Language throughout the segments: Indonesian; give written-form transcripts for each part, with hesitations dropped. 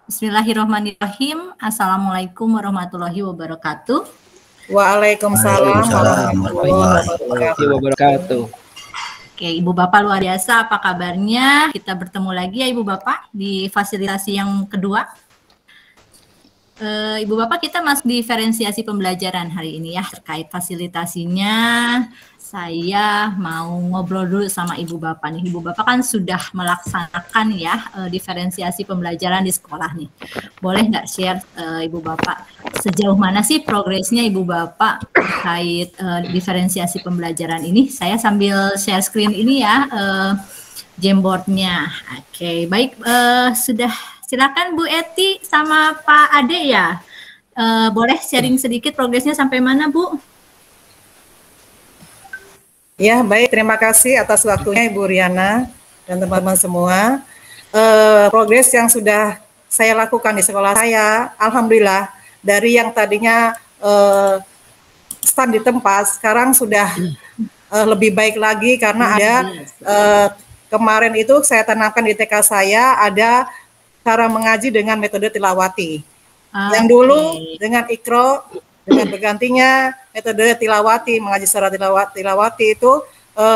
Bismillahirrahmanirrahim. Assalamualaikum warahmatullahi wabarakatuh. Waalaikumsalam warahmatullahi wabarakatuh. Oke, Ibu Bapak luar biasa, apa kabarnya? Kita bertemu lagi ya Ibu Bapak di fasilitasi yang kedua. Ibu Bapak, kita masuk diferensiasi pembelajaran hari ini ya. Terkait fasilitasinya, saya mau ngobrol dulu sama Ibu Bapak nih. Ibu Bapak kan sudah melaksanakan ya diferensiasi pembelajaran di sekolah nih. Boleh nggak share Ibu Bapak sejauh mana sih progresnya Ibu Bapak terkait diferensiasi pembelajaran ini? Saya sambil share screen ini ya, Jamboardnya. Oke, baik, sudah. Silakan Bu Eti sama Pak Ade ya. Boleh sharing sedikit progresnya sampai mana, Bu? Ya, baik. Terima kasih atas waktunya Ibu Riana dan teman-teman semua. Progres yang sudah saya lakukan di sekolah saya, alhamdulillah, dari yang tadinya stand di tempat, sekarang sudah lebih baik lagi karena ada kemarin itu saya tanamkan di TK saya ada cara mengaji dengan metode tilawati. Yang dulu dengan Iqra, dengan bergantinya metode tilawati, mengaji secara tilawati itu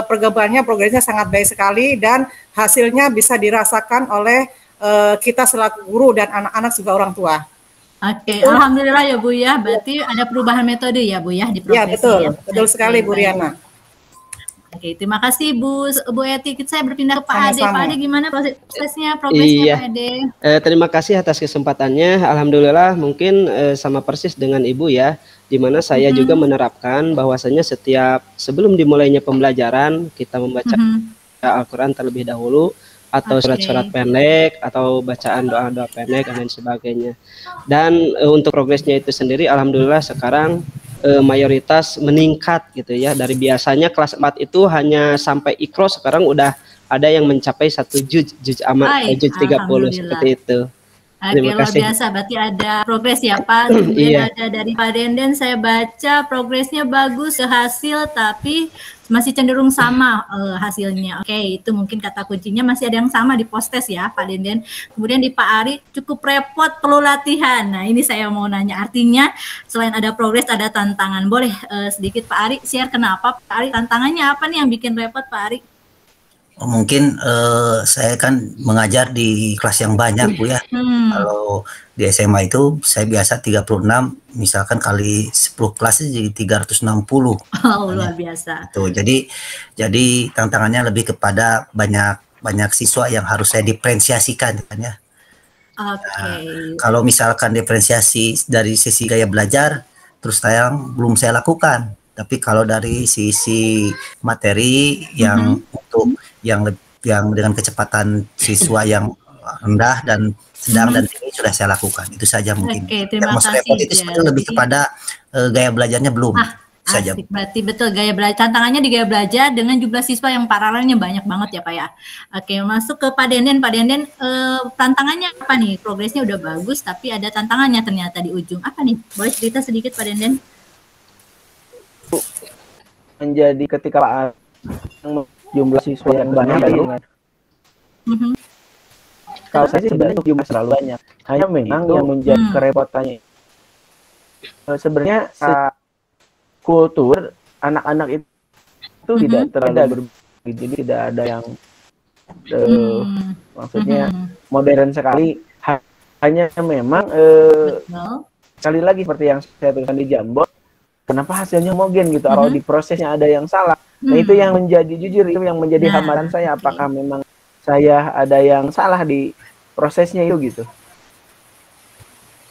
perkembangannya progresnya sangat baik sekali dan hasilnya bisa dirasakan oleh kita selaku guru dan anak-anak juga orang tua. Oke, alhamdulillah ya Bu ya. Berarti ada perubahan metode ya Bu ya di progresnya. Ya betul, betul sekali Bu Riana. Oke, terima kasih Bu Eti. Saya berpindah ke Pak Ade. Pak Ade, gimana progresnya Pak Ade? Terima kasih atas kesempatannya. Alhamdulillah mungkin sama persis dengan Ibu ya, di mana saya juga menerapkan bahwasanya sebelum dimulainya pembelajaran kita membaca Al-Quran terlebih dahulu atau surat-surat pendek atau bacaan doa-doa pendek dan lain sebagainya. Dan untuk progresnya itu sendiri, alhamdulillah sekarang mayoritas meningkat gitu ya. Dari biasanya kelas 4 itu hanya sampai Iqra, sekarang udah ada yang mencapai 1 juz amat, juz 30 seperti itu. Oke, luar biasa, berarti ada progres ya Pak. Kemudian ada dari Pak Denden, saya baca progresnya bagus, hasil tapi masih cenderung sama hasilnya. Oke, itu mungkin kata kuncinya masih ada yang sama di post-test ya Pak Denden. Kemudian di Pak Ari, cukup repot, perlu latihan. Nah ini saya mau nanya, artinya selain ada progres ada tantangan. Boleh sedikit Pak Ari share kenapa Pak Ari, tantangannya apa nih yang bikin repot Pak Ari? Mungkin saya kan mengajar di kelas yang banyak Bu ya. Kalau di SMA itu saya biasa 36, misalkan kali 10 kelas jadi 360. Oh, luar biasa. Itu. Jadi tantangannya lebih kepada banyak siswa yang harus saya diferensiasikan kan ya. Kalau misalkan diferensiasi dari sisi gaya belajar terus terang belum saya lakukan. Tapi kalau dari sisi materi yang untuk yang dengan kecepatan siswa yang rendah dan sedang dan tinggi sudah saya lakukan. Itu saja mungkin. Terima kasih. Repot itu sebenarnya lebih kepada gaya belajarnya belum. Saja. Berarti betul gaya belajar, tantangannya di gaya belajar dengan jumlah siswa yang paralelnya banyak banget ya Pak ya. Oke, masuk ke Pak Denden. Pak Denden, tantangannya apa nih? Progresnya udah bagus tapi ada tantangannya ternyata di ujung. Apa nih? Boleh cerita sedikit Pak Denden? Menjadi ketika jumlah siswa yang banyak itu kalau saya sih sebenarnya jumlah terlalu banyak, hanya memang yang menjadi kerepotannya sebenarnya kultur anak-anak itu tidak terlalu berbeda, jadi tidak ada yang maksudnya modern sekali, hanya memang sekali lagi seperti yang saya tuliskan di Jamboard, kenapa hasilnya homogen gitu, kalau di prosesnya ada yang salah. Nah itu yang menjadi, jujur itu yang menjadi hambatan saya, apakah memang saya ada yang salah di prosesnya itu gitu.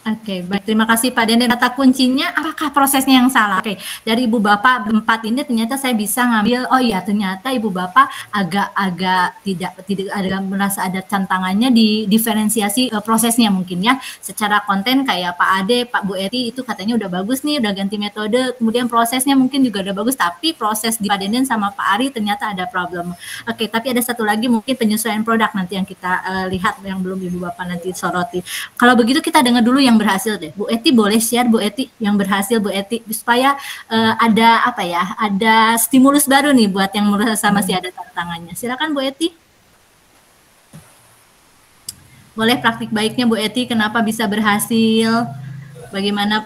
Oke, baik. Terima kasih Pak Denden. Kata kuncinya, apakah prosesnya yang salah? Oke, dari Ibu Bapak 4 ini ternyata saya bisa ngambil, oh ya ternyata Ibu Bapak agak tidak ada merasa ada tantangannya di diferensiasi prosesnya mungkin ya. Secara konten kayak Pak Ade, Pak Bu Eti itu katanya udah bagus nih, udah ganti metode, kemudian prosesnya mungkin juga udah bagus, tapi proses di Pak Denden sama Pak Ari ternyata ada problem. Oke, tapi ada satu lagi mungkin penyesuaian produk nanti yang kita lihat yang belum Ibu Bapak nanti soroti. Kalau begitu kita dengar dulu yang berhasil deh. Bu Eti boleh share Bu Eti yang berhasil Bu Eti supaya ada apa ya? Ada stimulus baru nih buat yang merasa masih ada tantangannya. Silakan Bu Eti. Boleh praktik baiknya Bu Eti, kenapa bisa berhasil? Bagaimana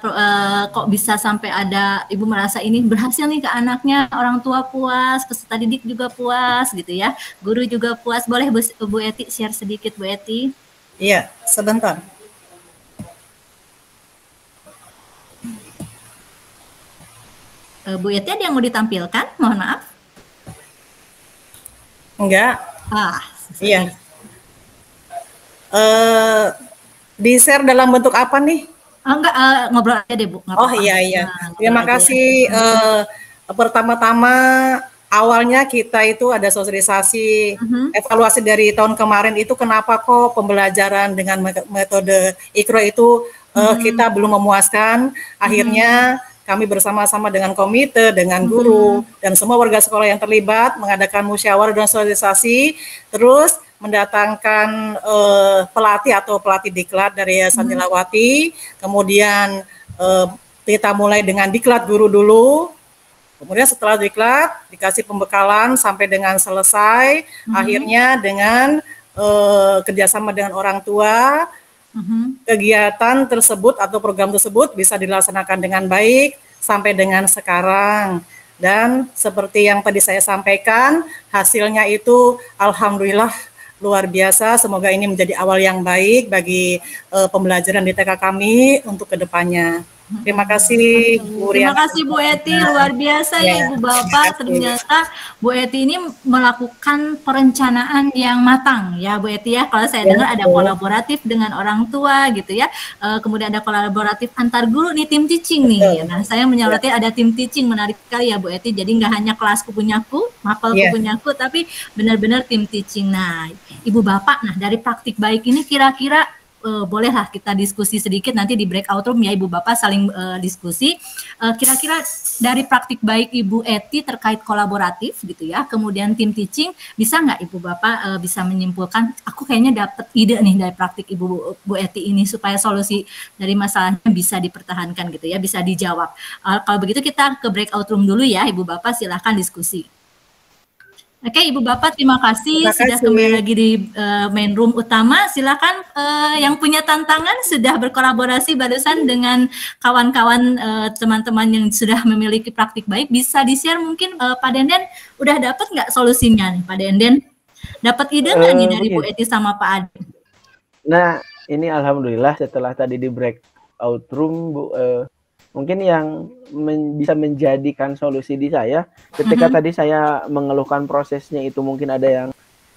kok bisa sampai ada ibu merasa ini berhasil nih ke anaknya, orang tua puas, peserta didik juga puas gitu ya, guru juga puas. Boleh Bu Eti share sedikit Bu Eti? Iya, sebentar. Bu Eti ada yang mau ditampilkan? Mohon maaf. Enggak. Iya. Di-share dalam bentuk apa nih? Enggak, ngobrol aja deh Bu. Oh iya. Terima kasih. Pertama-tama awalnya kita itu ada sosialisasi evaluasi dari tahun kemarin itu kenapa kok pembelajaran dengan metode Iqra itu kita belum memuaskan. Akhirnya kami bersama-sama dengan komite, dengan guru dan semua warga sekolah yang terlibat mengadakan musyawarah dan sosialisasi, terus mendatangkan pelatih atau pelatih diklat dari Yayasan Tilawati, kemudian kita mulai dengan diklat guru dulu, kemudian setelah diklat dikasih pembekalan sampai dengan selesai, akhirnya dengan kerjasama dengan orang tua, kegiatan tersebut atau program tersebut bisa dilaksanakan dengan baik sampai dengan sekarang. Dan seperti yang tadi saya sampaikan, hasilnya itu alhamdulillah luar biasa. Semoga ini menjadi awal yang baik bagi pembelajaran di TK kami untuk kedepannya. Terima kasih Bu Riana. Terima kasih Bu Eti, luar biasa ya Ibu Bapak. Ternyata Bu Eti ini melakukan perencanaan yang matang ya Bu Eti ya. Kalau saya dengar ada kolaboratif dengan orang tua gitu ya. Kemudian ada kolaboratif antar guru nih, tim teaching nih. Nah saya menyoroti ada tim teaching, menarik sekali ya Bu Eti. Jadi nggak hanya kelasku punyaku, mapelku punyaku, tapi benar-benar tim teaching. Nah Ibu Bapak, nah dari praktik baik ini kira-kira bolehlah kita diskusi sedikit nanti di breakout room ya Ibu Bapak saling diskusi. Kira-kira dari praktik baik Ibu Eti terkait kolaboratif gitu ya, kemudian tim teaching, bisa nggak Ibu Bapak bisa menyimpulkan, aku kayaknya dapat ide nih dari praktik Bu Eti ini supaya solusi dari masalahnya bisa dipertahankan gitu ya, bisa dijawab. Kalau begitu kita ke breakout room dulu ya Ibu Bapak, silahkan diskusi. Oke, Ibu Bapak, terima kasih sudah kembali lagi di main room utama. Silakan yang punya tantangan sudah berkolaborasi barusan dengan kawan-kawan teman-teman yang sudah memiliki praktik baik, bisa di-share mungkin Pak Denden udah dapat nggak solusinya nih Pak Denden? Dapat ide nggak nih dari Bu Eti sama Pak Adi? Nah, ini alhamdulillah setelah tadi di breakout room Bu, mungkin yang bisa menjadikan solusi di saya ketika tadi saya mengeluhkan prosesnya itu mungkin ada yang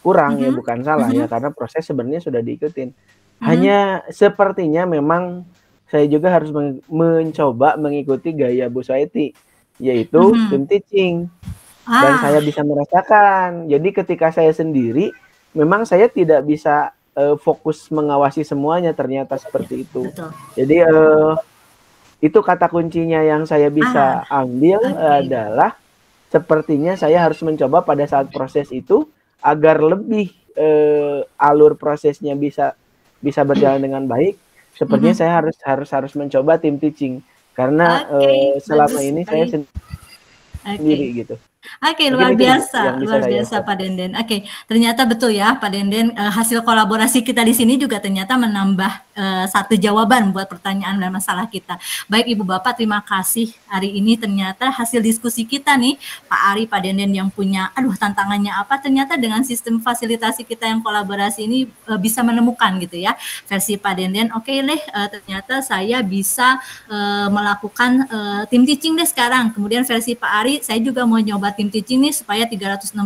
kurang ya, bukan salah ya, karena proses sebenarnya sudah diikutin. Hanya sepertinya memang saya juga harus mencoba mengikuti gaya Bu Suaiti, yaitu tim teaching. Dan saya bisa merasakan, jadi ketika saya sendiri memang saya tidak bisa fokus mengawasi semuanya, ternyata seperti itu. Betul. Jadi itu kata kuncinya yang saya bisa ambil adalah sepertinya saya harus mencoba pada saat proses itu agar lebih alur prosesnya bisa berjalan dengan baik. Sepertinya saya harus mencoba tim teaching karena selama ini saya sendiri gitu. Oke, luar biasa Pak Denden. Oke, ternyata betul ya Pak Denden, hasil kolaborasi kita di sini juga ternyata menambah satu jawaban buat pertanyaan dan masalah kita. Baik Ibu Bapak, terima kasih hari ini. Ternyata hasil diskusi kita nih Pak Ari, Pak Denden yang punya tantangannya apa, ternyata dengan sistem fasilitasi kita yang kolaborasi ini bisa menemukan gitu ya versi Pak Denden. Oke deh, ternyata saya bisa melakukan tim teaching deh sekarang. Kemudian versi Pak Ari, saya juga mau nyoba tim teaching nih supaya 36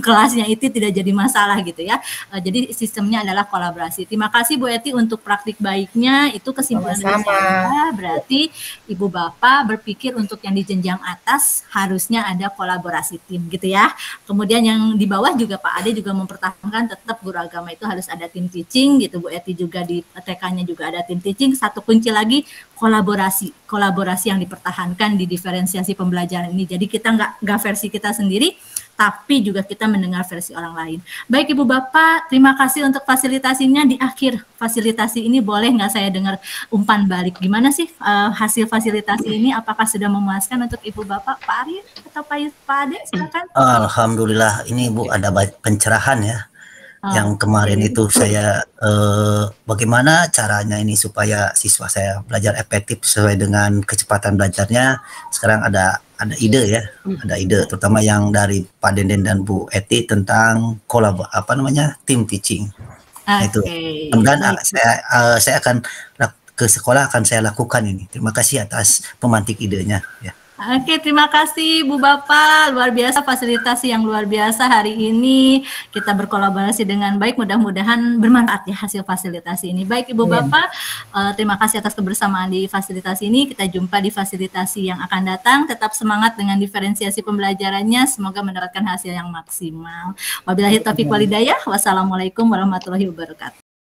kelasnya itu tidak jadi masalah gitu ya. Jadi sistemnya adalah kolaborasi. Terima kasih Bu Eti untuk praktik baiknya. Itu kesimpulan dari saya. Berarti Ibu Bapak berpikir untuk yang di jenjang atas harusnya ada kolaborasi tim gitu ya. Kemudian yang di bawah juga Pak Ade juga mempertahankan tetap guru agama itu harus ada tim teaching gitu. Bu Eti juga di TK-nya juga ada tim teaching. Satu kunci lagi kolaborasi yang dipertahankan di diferensiasi pembelajaran ini. Jadi kita nggak versi kita sendiri, tapi juga kita mendengar versi orang lain. Baik Ibu Bapak, terima kasih untuk fasilitasinya. Di akhir fasilitasi ini boleh nggak saya dengar umpan balik? Gimana sih hasil fasilitasi ini? Apakah sudah memuaskan untuk Ibu Bapak, Pak Ari atau Pak Ade? Silakan. Alhamdulillah, ini Bu ada pencerahan ya. Yang kemarin itu saya bagaimana caranya ini supaya siswa saya belajar efektif sesuai dengan kecepatan belajarnya. Sekarang ada ide ya, ada ide terutama yang dari Pak Denden dan Bu Eti tentang team teaching. Itu. Dan saya akan ke sekolah akan saya lakukan ini. Terima kasih atas pemantik idenya ya. Oke, terima kasih Bu Bapak, luar biasa fasilitasi yang luar biasa hari ini. Kita berkolaborasi dengan baik, mudah-mudahan bermanfaat ya hasil fasilitasi ini. Baik Ibu Bapak, terima kasih atas kebersamaan di fasilitasi ini. Kita jumpa di fasilitasi yang akan datang. Tetap semangat dengan diferensiasi pembelajarannya. Semoga mendapatkan hasil yang maksimal. Wabillahi taufiq walhidayah. Wassalamualaikum warahmatullahi wabarakatuh.